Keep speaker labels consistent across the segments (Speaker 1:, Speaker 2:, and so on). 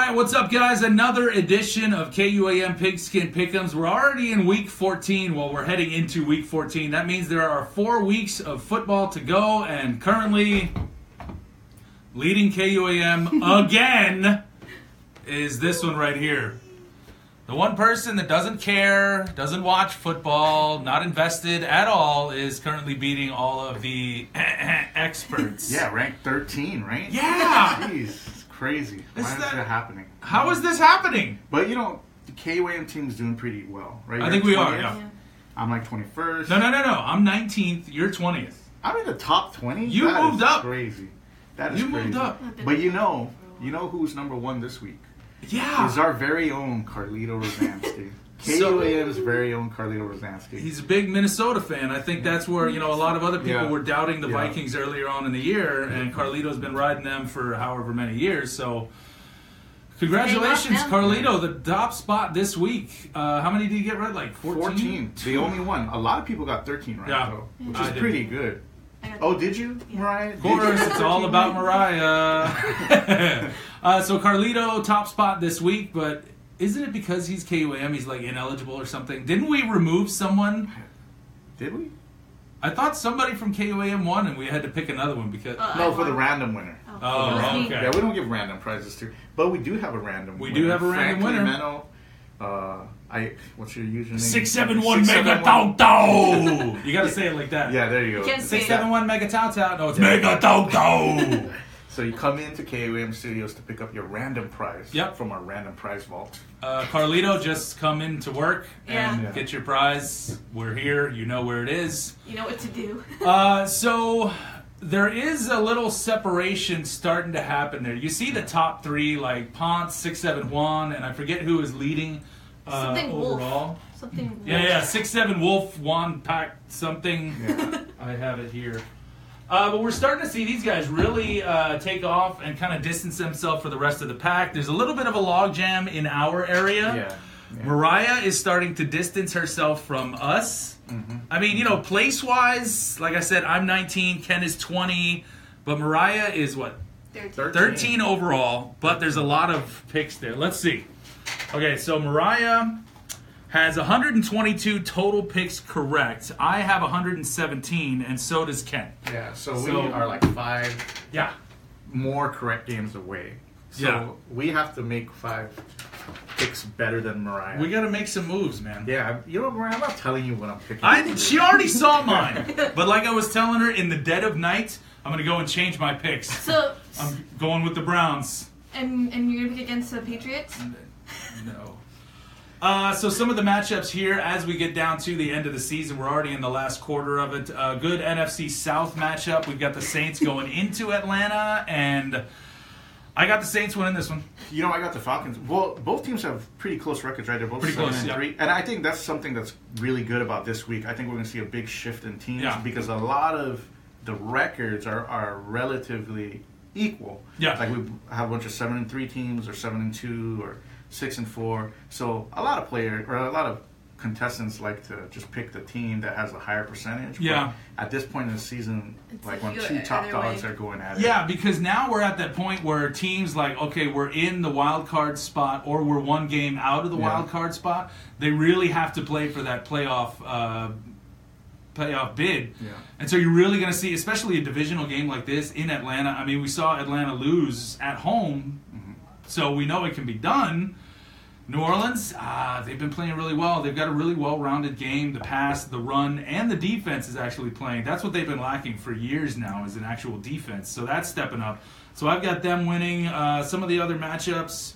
Speaker 1: right, what's up, guys? Another edition of KUAM Pigskin Pickems. We're already in Week 14. Well, we're heading into Week 14. That means there are 4 weeks of football to go, and currently leading KUAM again is this one right here. The one person that doesn't care, doesn't watch football, not invested at all, is currently beating all of the experts.
Speaker 2: Yeah, ranked 13, right?
Speaker 1: Yeah!
Speaker 2: Jeez, it's crazy. Why is that happening?
Speaker 1: How is this happening?
Speaker 2: But, you know, the KUAM team is doing pretty well, right?
Speaker 1: I think we are, yeah.
Speaker 2: I'm like 21st.
Speaker 1: No. I'm 19th. You're 20th.
Speaker 2: I'm in the top 20?
Speaker 1: You moved up.
Speaker 2: Crazy. That is
Speaker 1: crazy.
Speaker 2: You moved up. But you know who's number 1 this week?
Speaker 1: Yeah.
Speaker 2: He's our very own Carlito Rosansky. KUAM's very own Carlito Rosansky.
Speaker 1: He's a big Minnesota fan. I think that's where, a lot of other people were doubting the Vikings earlier on in the year, and Carlito's been riding them for however many years. So, congratulations, Carlito, the top spot this week. How many did you get right? Like 14?
Speaker 2: The only one. A lot of people got 13 right, though, which is pretty good. Oh, did you, Mariah?
Speaker 1: Of course, it's all about Mariah. So Carlito, top spot this week, but isn't it because he's KUAM, he's like ineligible or something? Didn't we remove someone?
Speaker 2: Did we?
Speaker 1: I thought somebody from KUAM won and we had to pick another one because...
Speaker 2: No, for the random winner.
Speaker 1: Oh, okay.
Speaker 2: Yeah, we don't give random prizes too. But we do have a random winner.
Speaker 1: We do have a random winner.
Speaker 2: Meno, what's your username?
Speaker 1: 671 Mega Tau Tau! You gotta say it like that.
Speaker 2: Yeah, there you go.
Speaker 1: 671 Mega Tau Tau. No, it's Mega Tau Tau!
Speaker 2: So you come into KUAM Studios to pick up your random prize from our random prize vault.
Speaker 1: Carlito, just come in to work and get your prize. We're here. You know where it is.
Speaker 3: You know what to do.
Speaker 1: So there is a little separation starting to happen there. You see the top 3, like Ponce, 671, and I forget who is leading overall.
Speaker 3: Wolf. Something Wolf.
Speaker 1: Yeah, 6-7 Wolf, Juan Pack, something. Yeah. I have it here. But we're starting to see these guys really take off and kind of distance themselves for the rest of the pack. There's a little bit of a logjam in our area. Yeah. Mariah is starting to distance herself from us. Mm-hmm. I mean, place-wise, like I said, I'm 19, Ken is 20, but Mariah is what? 13 overall, but there's a lot of picks there. Let's see. Okay, so Mariah has 122 total picks correct. I have 117, and so does Ken.
Speaker 2: Yeah, so we are like 5 more correct games away. So we have to make 5 picks better than Mariah.
Speaker 1: We got to make some moves, man.
Speaker 2: Yeah, Mariah, I'm not telling you what I'm picking.
Speaker 1: She already saw mine. But like I was telling her, in the dead of night, I'm going to go and change my picks.
Speaker 3: So
Speaker 1: I'm going with the Browns.
Speaker 3: And you're going to pick against the Patriots?
Speaker 1: No. So some of the matchups here as we get down to the end of the season. We're already in the last quarter of it. A good NFC South matchup. We've got the Saints going into Atlanta, and I got the Saints winning this one.
Speaker 2: I got the Falcons. Well, both teams have pretty close records, right? They're both
Speaker 1: pretty
Speaker 2: 7-3. And I think that's something that's really good about this week. I think we're going to see a big shift in teams because a lot of the records are relatively equal. Yeah. Like we have a bunch of 7-3 teams or 7-2 or 6-4. So a lot of contestants like to just pick the team that has a higher percentage. Yeah. But at this point in the season, like when 2 top dogs are going at it.
Speaker 1: Yeah, because now we're at that point where teams like, okay, we're in the wild card spot or we're 1 game out of the wild card spot. They really have to play for that playoff bid. Yeah. And so you're really going to see, especially a divisional game like this in Atlanta. I mean, we saw Atlanta lose at home. So we know it can be done. New Orleans, they've been playing really well. They've got a really well-rounded game. The pass, the run, and the defense is actually playing. That's what they've been lacking for years now, is an actual defense. So that's stepping up. So I've got them winning. Some of the other matchups.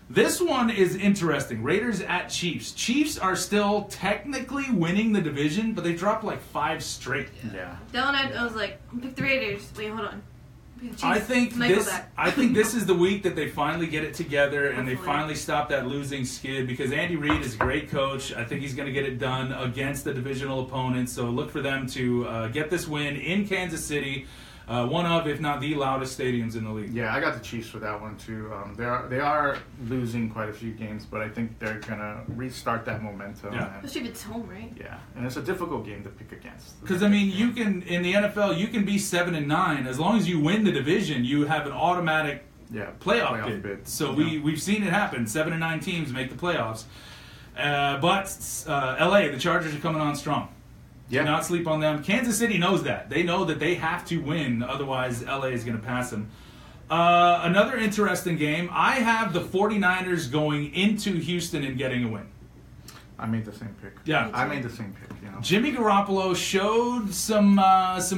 Speaker 1: This one is interesting. Raiders at Chiefs. Chiefs are still technically winning the division, but they dropped like 5 straight.
Speaker 3: Yeah. Dylan, I was like, pick the Raiders. Wait, hold on.
Speaker 1: I think this is the week that they finally get it together and they finally stop that losing skid, because Andy Reid is a great coach. I think he's going to get it done against the divisional opponents. So look for them to get this win in Kansas City. One of, if not the loudest stadiums in the league.
Speaker 2: Yeah, I got the Chiefs for that one too. They are losing quite a few games, but I think they're gonna restart that momentum.
Speaker 3: Yeah. Especially if it's home, right?
Speaker 2: Yeah, and it's a difficult game to pick against.
Speaker 1: Because I mean, you can in the NFL, you can be 7-9 as long as you win the division. You have an automatic playoff bid. So we've seen it happen. 7 and 9 teams make the playoffs. But LA, the Chargers are coming on strong. Do not sleep on them. Kansas City knows that. They know that they have to win, otherwise LA is going to pass them. Another interesting game. I have the 49ers going into Houston and getting a win.
Speaker 2: I made the same pick.
Speaker 1: Yeah.
Speaker 2: I made the same pick.
Speaker 1: Jimmy Garoppolo showed some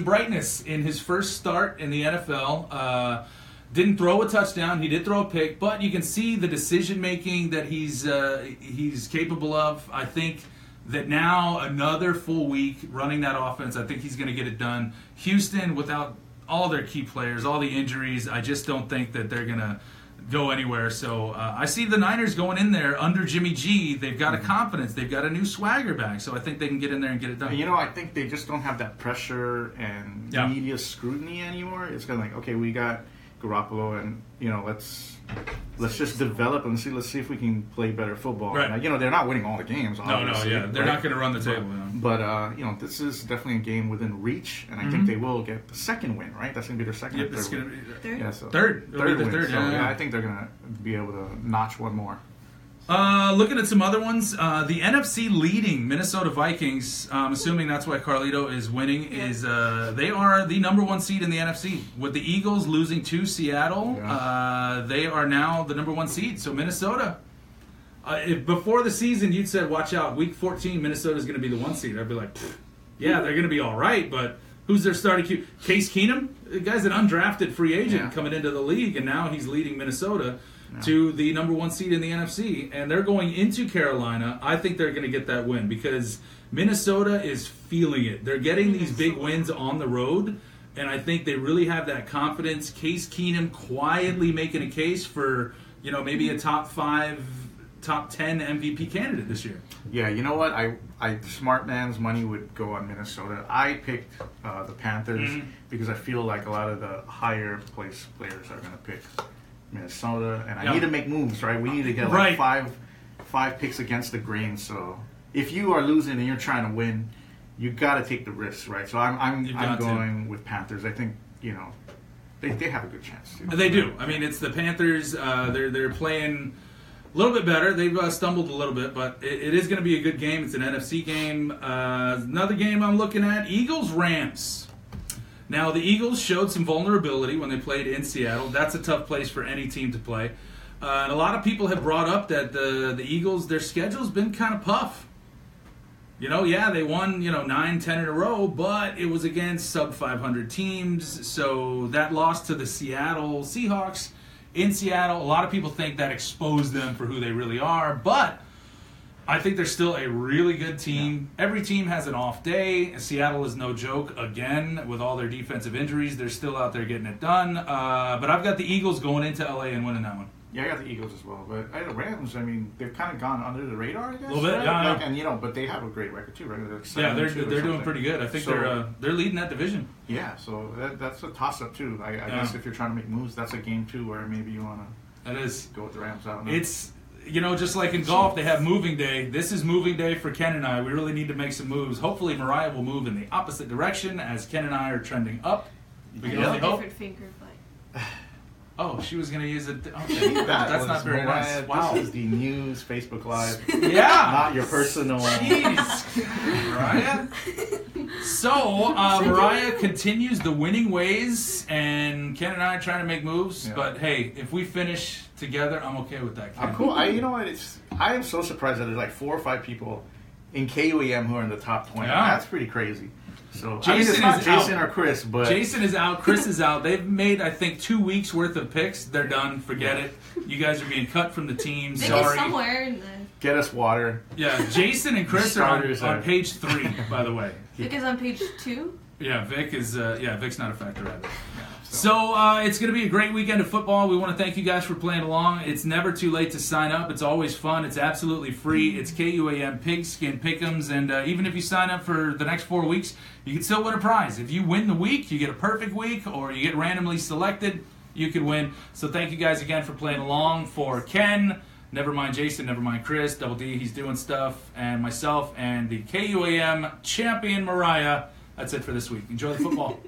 Speaker 1: brightness in his first start in the NFL. Didn't throw a touchdown. He did throw a pick, but you can see the decision making that he's capable of. I think that now another full week running that offense, I think he's going to get it done. Houston, without all their key players, all the injuries, I just don't think that they're going to go anywhere. So I see the Niners going in there under Jimmy G. They've got a confidence. They've got a new swagger back. So I think they can get in there and get it done.
Speaker 2: I think they just don't have that pressure and media scrutiny anymore. It's kind of like, okay, we got Garoppolo, and let's just develop and let's see if we can play better football.
Speaker 1: Right.
Speaker 2: They're not winning all the games. Obviously,
Speaker 1: they're not going to run the table.
Speaker 2: But this is definitely a game within reach, and I think they will get the second win. Right, that's going to be their second.
Speaker 1: Yep, it's going to be
Speaker 3: third.
Speaker 1: Yeah, so third win.
Speaker 2: Third, so, I think they're going to be able to notch one more.
Speaker 1: Looking at some other ones, the NFC leading Minnesota Vikings, assuming that's why Carlito is winning, is they are the number 1 seed in the NFC. With the Eagles losing to Seattle, they are now the number 1 seed. So Minnesota, if before the season you'd said, watch out, week 14, Minnesota's going to be the 1 seed. I'd be like, yeah, they're going to be all right, but who's their starting QB? Case Keenum? The guy's an undrafted free agent coming into the league, and now he's leading Minnesota to the number 1 seed in the NFC, and they're going into Carolina. I think they're going to get that win because Minnesota is feeling it. They're getting these big wins on the road, and I think they really have that confidence. Case Keenum quietly making a case for, maybe a top 5, top 10 MVP candidate this year.
Speaker 2: Yeah, you know what? I smart man's money would go on Minnesota. I picked the Panthers because I feel like a lot of the higher place players are going to pick Minnesota, and I need to make moves, right? We need to get like five picks against the grain. So if you are losing and you're trying to win, you got to take the risks, right? So I'm going with Panthers. I think they have a good chance too.
Speaker 1: They do. I mean, it's the Panthers. They're playing a little bit better. They've stumbled a little bit, but it is going to be a good game. It's an NFC game. Another game I'm looking at: Eagles-Rams. Now, the Eagles showed some vulnerability when they played in Seattle. That's a tough place for any team to play. And a lot of people have brought up that the Eagles, their schedule's been kind of puff. They won, 9, 10 in a row, but it was against sub-500 teams. So that loss to the Seattle Seahawks in Seattle, a lot of people think that exposed them for who they really are. But I think they're still a really good team. Every team has an off day. Seattle is no joke. Again, with all their defensive injuries, they're still out there getting it done. But I've got the Eagles going into LA and winning that one.
Speaker 2: Yeah, I got the Eagles as well. But the Rams, they've kind of gone under the radar, I guess.
Speaker 1: A little bit,
Speaker 2: right? And but they have a great record too, right?
Speaker 1: They're doing pretty good. I think they're leading that division.
Speaker 2: Yeah, so that's a toss-up too. I guess if you're trying to make moves, that's a game too where maybe you want to go with the Rams out.
Speaker 1: It's just like in golf, they have moving day. This is moving day for Ken and I. We really need to make some moves. Hopefully, Mariah will move in the opposite direction as Ken and I are trending up.
Speaker 3: We can only hope. Different finger, but...
Speaker 1: Oh, she was going to use it. Okay. That's not very
Speaker 2: Mariah,
Speaker 1: nice. Wow.
Speaker 2: This is the news Facebook Live.
Speaker 1: Yeah.
Speaker 2: Not your personal.
Speaker 1: Jeez. Mariah. So, Mariah continues the winning ways, and Ken and I are trying to make moves. Yeah. But, hey, if we finish together, I'm okay with that, Ken.
Speaker 2: I'm cool. You know what? I am so surprised that there's like 4 or 5 people in KUAM who are in the top 20. Yeah. That's pretty crazy. So
Speaker 1: Jason
Speaker 2: it's not Jason or Chris, but
Speaker 1: Jason is out. Chris is out. They've made, I think, 2 weeks worth of picks. They're done. Forget it. You guys are being cut from the team. Sorry.
Speaker 3: Somewhere.
Speaker 2: Get us water.
Speaker 1: Yeah, Jason and Chris are on page 3, by the way.
Speaker 3: Vic is on page 2.
Speaker 1: Yeah, Vic is. Vic's not a factor either. So it's going to be a great weekend of football. We want to thank you guys for playing along. It's never too late to sign up. It's always fun. It's absolutely free. It's KUAM Pigskin Pickems, and even if you sign up for the next 4 weeks, you can still win a prize. If you win the week, you get a perfect week, or you get randomly selected, you could win. So thank you guys again for playing along. For Ken, never mind Jason, never mind Chris, Double D, he's doing stuff, and myself, and the KUAM champion Mariah. That's it for this week. Enjoy the football.